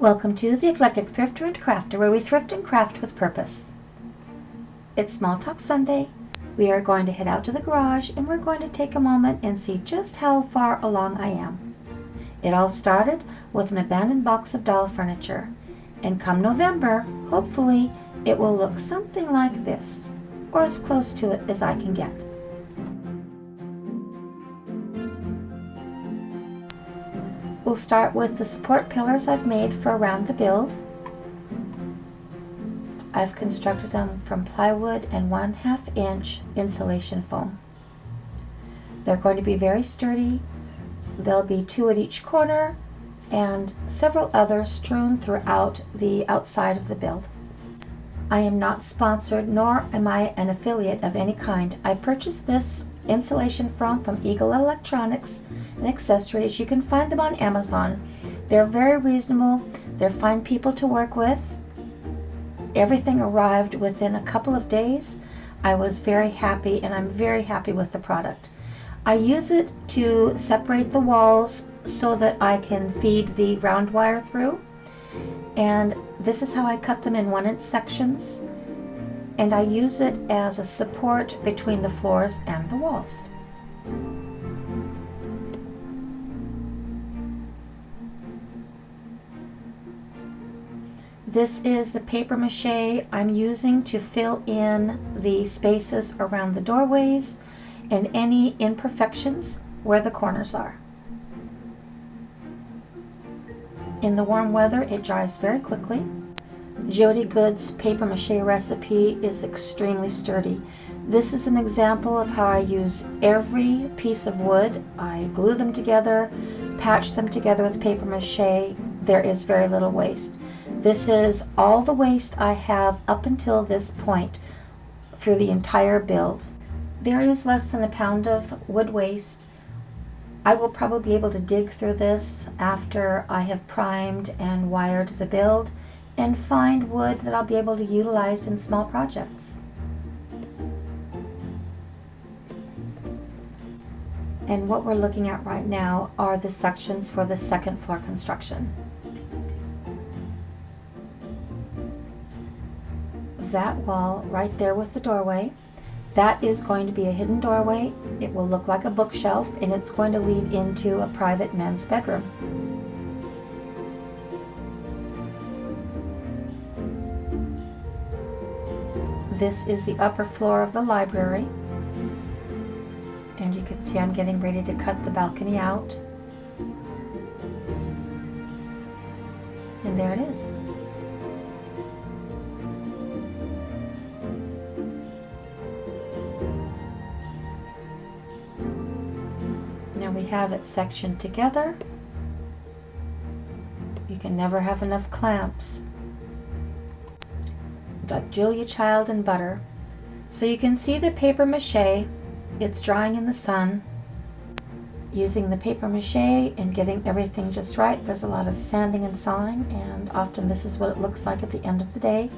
Welcome to the Eclectic Thrifter and Crafter, where we thrift and craft with purpose. It's Small Talk Sunday. We are going to head out to the garage and we're going to take a moment and see just how far along I am. It all started with an abandoned box of doll furniture, and come November, hopefully it will look something like this, or as close to it as I can get. We'll start with the support pillars I've made for around the build. I've constructed them from plywood and 1/2 inch insulation foam. They're going to be very sturdy. There'll be 2 at each corner and several others strewn throughout the outside of the build. I am not sponsored, nor am I an affiliate of any kind. I purchased this insulation foam from Eagle Electronics and Accessories. You can find them on Amazon. They're very reasonable. They're fine people to work with. Everything arrived within a couple of days. I was very happy, and I'm very happy with the product. I use it to separate the walls so that I can feed the ground wire through. And this is how I cut them in 1-inch sections. And I use it as a support between the floors and the walls. This is the paper mache I'm using to fill in the spaces around the doorways and any imperfections where the corners are. In the warm weather, it dries very quickly. Jody Good's paper mache recipe is extremely sturdy. This is an example of how I use every piece of wood. I glue them together, patch them together with paper mache. There is very little waste. This is all the waste I have up until this point through the entire build. There is less than a pound of wood waste. I will probably be able to dig through this after I have primed and wired the build and find wood that I'll be able to utilize in small projects. And what we're looking at right now are the sections for the second floor construction. That wall right there with the doorway, that is going to be a hidden doorway. It will look like a bookshelf, and it's going to lead into a private men's bedroom. This is the upper floor of the library, and you can see I'm getting ready to cut the balcony out, and there it is. Now we have it sectioned together. You can never have enough clamps. Like Julia Child and butter. So you can see the paper mache. It's drying in the sun. Using the paper mache and getting everything just right. There's a lot of sanding and sawing, and often this is what it looks like at the end of the day.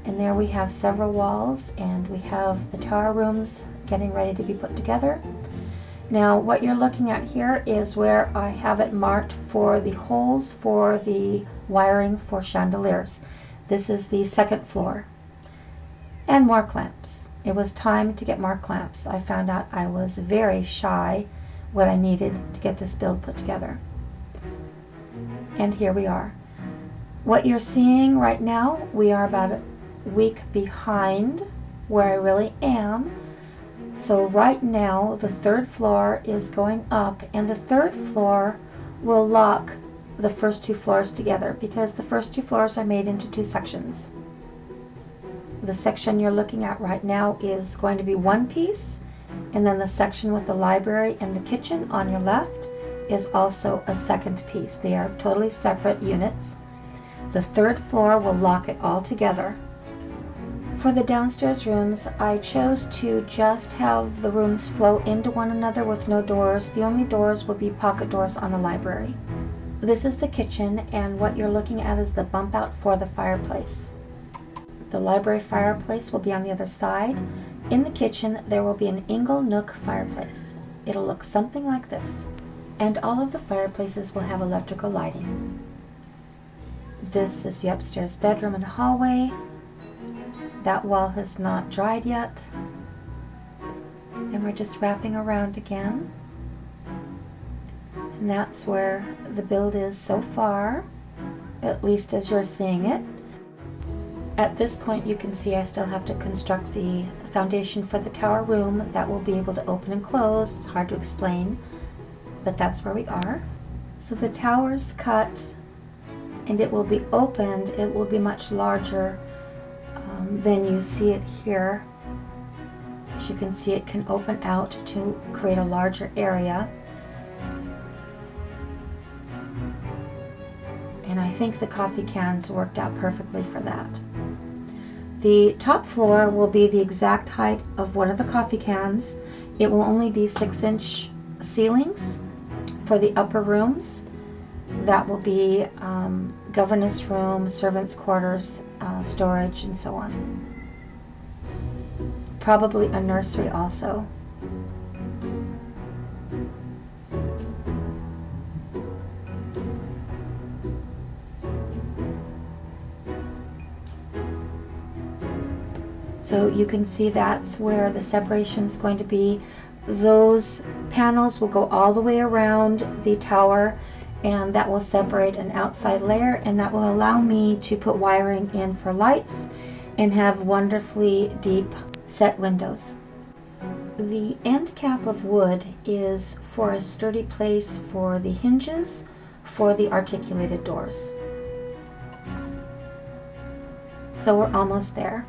And there we have several walls, and we have the tower rooms getting ready to be put together. Now what you're looking at here is where I have it marked for the holes for the wiring for chandeliers. This is the second floor. And more clamps. It was time to get more clamps. I found out I was very shy what I needed to get this build put together. And here we are. What you're seeing right now, we are about a week behind where I really am. So right now the third floor is going up, and the third floor will lock the first 2 floors together because the first 2 floors are made into 2 sections. The section you're looking at right now is going to be one piece, and then the section with the library and the kitchen on your left is also a second piece. They are totally separate units. The third floor will lock it all together. For the downstairs rooms, I chose to just have the rooms flow into one another with no doors. The only doors will be pocket doors on the library. This is the kitchen, and what you're looking at is the bump out for the fireplace. The library fireplace will be on the other side. In the kitchen, there will be an ingle nook fireplace. It'll look something like this. And all of the fireplaces will have electrical lighting. This is the upstairs bedroom and hallway. That wall has not dried yet. And we're just wrapping around again. And that's where the build is so far, at least as you're seeing it. At this point you can see I still have to construct the foundation for the tower room that will be able to open and close. It's hard to explain, but that's where we are. So the tower's cut and it will be opened. It will be much larger than you see it here. As you can see, it can open out to create a larger area. And I think the coffee cans worked out perfectly for that. The top floor will be the exact height of one of the coffee cans. It will only be 6-inch ceilings for the upper rooms. That will be governess room, servants' quarters, storage, and so on. Probably a nursery also. So you can see that's where the separation is going to be. Those panels will go all the way around the tower, and that will separate an outside layer, and that will allow me to put wiring in for lights and have wonderfully deep set windows. The end cap of wood is for a sturdy place for the hinges for the articulated doors. So we're almost there.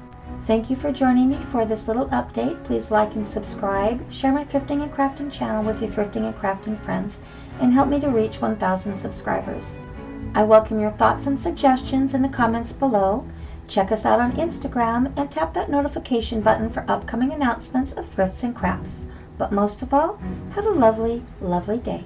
Thank you for joining me for this little update. Please like and subscribe, share my thrifting and crafting channel with your thrifting and crafting friends, and help me to reach 1,000 subscribers. I welcome your thoughts and suggestions in the comments below. Check us out on Instagram and tap that notification button for upcoming announcements of thrifts and crafts. But most of all, have a lovely, lovely day.